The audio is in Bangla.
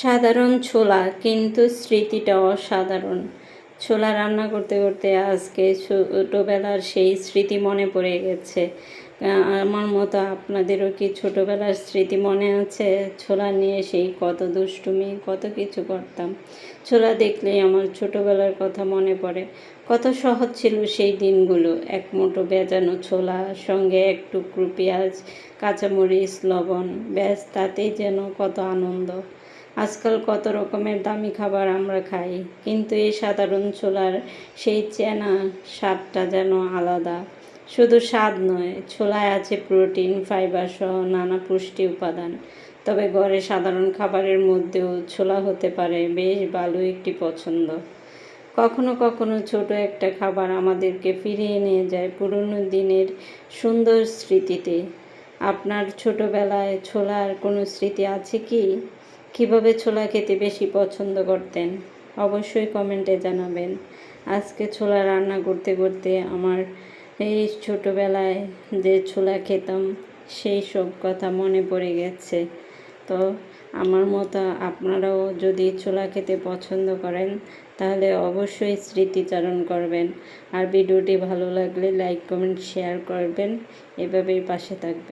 সাধারণ ছোলা কিন্তু স্মৃতিটা অসাধারণ। ছোলা রান্না করতে করতে আজকে ছোটোবেলার সেই স্মৃতি মনে পড়ে গেছে। আমার মতো আপনাদেরও কি ছোটোবেলার স্মৃতি মনে আছে? ছোলা নিয়ে সেই কত দুষ্টুমি, কত কিছু করতাম। ছোলা দেখলেই আমার ছোটোবেলার কথা মনে পড়ে। কত সহজ ছিল সেই দিনগুলো। এক মুঠো ভেজানো ছোলা, সঙ্গে এক টুকরো পেঁয়াজ, কাঁচামরিচ, লবণ, ব্যাস তাতেই যেন কত আনন্দ। আজকাল কত রকমের দামি খাবার আমরা খাই, কিন্তু এই সাধারণ ছোলার সেই চেনা স্বাদটা যেন আলাদা। শুধু স্বাদ নয়, ছোলায় আছে প্রোটিন, ফাইবার সহ নানা পুষ্টি উপাদান। তবে ঘরে সাধারণ খাবারের মধ্যেও ছোলা হতে পারে বেশ ভালো একটি পছন্দ। কখনো কখনো ছোট একটা খাবার আমাদেরকে ফিরিয়ে নিয়ে যায় পুরনো দিনের সুন্দর স্মৃতিতে। আপনার ছোটবেলায় ছোলার কোনো স্মৃতি আছে কি? কিভাবে ছোলা খেতে বেশি পছন্দ করতেন? অবশ্যই কমেন্টে জানাবেন। আজকে ছোলা রান্না করতে করতে আমার এই ছোটোবেলায় যে ছোলা খেতাম সেই সব কথা মনে পড়ে গেছে। তো আমার মতো আপনারাও যদি ছোলা খেতে পছন্দ করেন তাহলে অবশ্যই স্মৃতিচারণ করবেন। আর ভিডিওটি ভালো লাগলে লাইক, কমেন্ট, শেয়ার করবেন। এভাবেই পাশে থাকবেন।